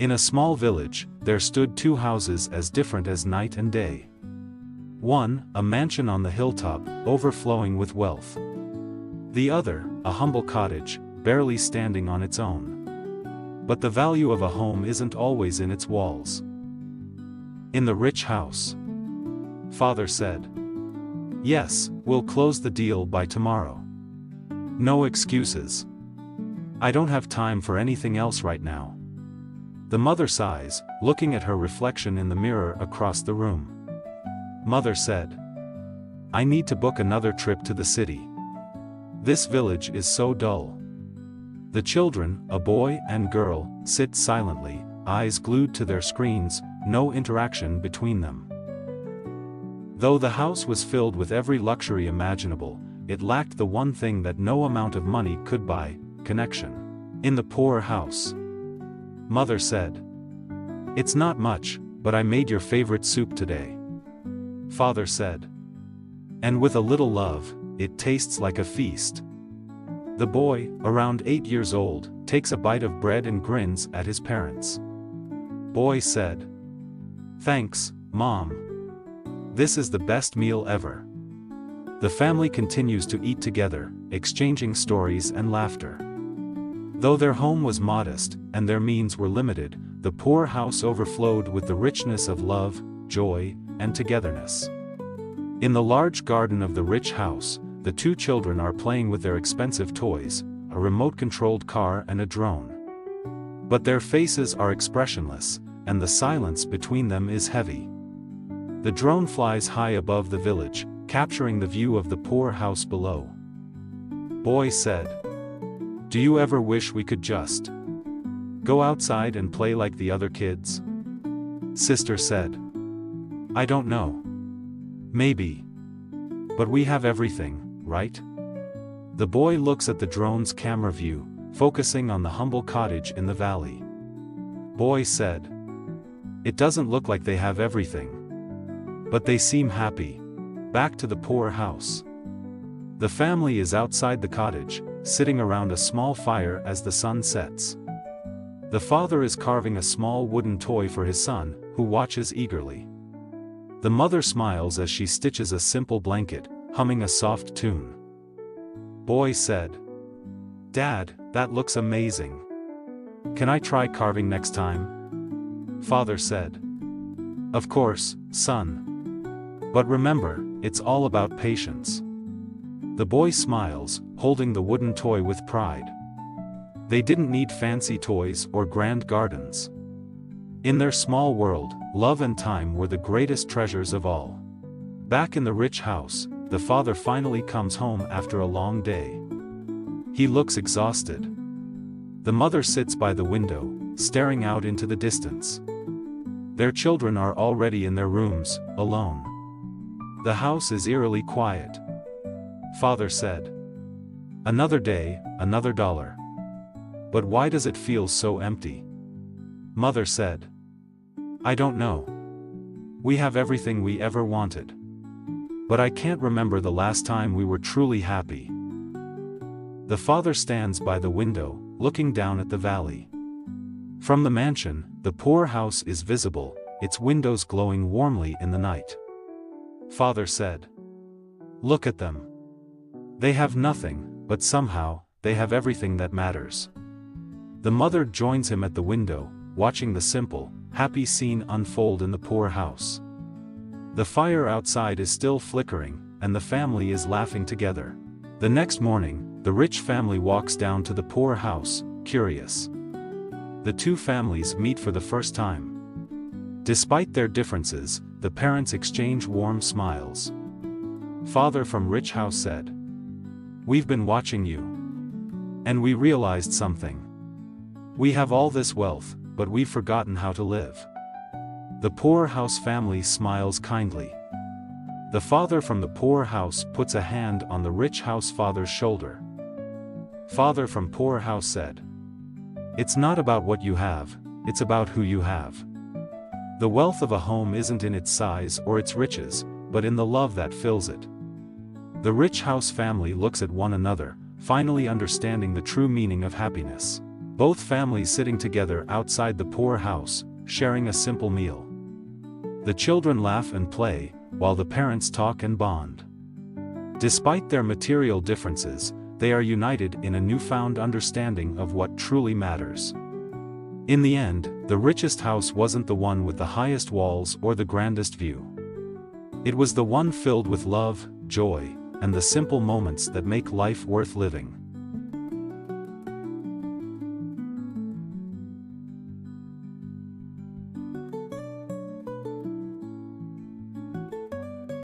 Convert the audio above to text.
In a small village, there stood two houses as different as night and day. One, a mansion on the hilltop, overflowing with wealth. The other, a humble cottage, barely standing on its own. But the value of a home isn't always in its walls. In the rich house. Father said. Yes, we'll close the deal by tomorrow. No excuses. I don't have time for anything else right now. The mother sighs, looking at her reflection in the mirror across the room. Mother said. I need to book another trip to the city. This village is so dull. The children, a boy and girl, sit silently, eyes glued to their screens, no interaction between them. Though the house was filled with every luxury imaginable, it lacked the one thing that no amount of money could buy: connection. In the poor house. Mother said. It's not much, but I made your favorite soup today. Father said. And with a little love, it tastes like a feast. The boy, around 8 years old, takes a bite of bread and grins at his parents. Boy said. Thanks, Mom. This is the best meal ever. The family continues to eat together, exchanging stories and laughter. Though their home was modest, and their means were limited, the poor house overflowed with the richness of love, joy, and togetherness. In the large garden of the rich house, the two children are playing with their expensive toys, a remote-controlled car and a drone. But their faces are expressionless, and the silence between them is heavy. The drone flies high above the village, capturing the view of the poor house below. Boy said. Do you ever wish we could just go outside and play like the other kids? Sister said. I don't know. Maybe. But we have everything, right? The boy looks at the drone's camera view, focusing on the humble cottage in the valley. Boy said. It doesn't look like they have everything. But they seem happy. Back to the poor house. The family is outside the cottage, sitting around a small fire as the sun sets. The father is carving a small wooden toy for his son, who watches eagerly. The mother smiles as she stitches a simple blanket, humming a soft tune. Boy said. Dad, that looks amazing. Can I try carving next time? Father said. Of course, son. But remember, it's all about patience. The boy smiles, holding the wooden toy with pride. They didn't need fancy toys or grand gardens. In their small world, love and time were the greatest treasures of all. Back in the rich house, the father finally comes home after a long day. He looks exhausted. The mother sits by the window, staring out into the distance. Their children are already in their rooms, alone. The house is eerily quiet. Father said. Another day, another dollar. But why does it feel so empty? Mother said. I don't know. We have everything we ever wanted. But I can't remember the last time we were truly happy. The father stands by the window, looking down at the valley. From the mansion, the poor house is visible, its windows glowing warmly in the night. Father said. Look at them. They have nothing, but somehow, they have everything that matters. The mother joins him at the window, watching the simple, happy scene unfold in the poor house. The fire outside is still flickering, and the family is laughing together. The next morning, the rich family walks down to the poor house, curious. The two families meet for the first time. Despite their differences, the parents exchange warm smiles. Father from rich house said. We've been watching you. And we realized something. We have all this wealth, but we've forgotten how to live. The poor house family smiles kindly. The father from the poor house puts a hand on the rich house father's shoulder. Father from poor house said. It's not about what you have, it's about who you have. The wealth of a home isn't in its size or its riches, but in the love that fills it. The rich house family looks at one another, finally understanding the true meaning of happiness. Both families sitting together outside the poor house, sharing a simple meal. The children laugh and play, while the parents talk and bond. Despite their material differences, they are united in a newfound understanding of what truly matters. In the end, the richest house wasn't the one with the highest walls or the grandest view. It was the one filled with love, joy, and the simple moments that make life worth living.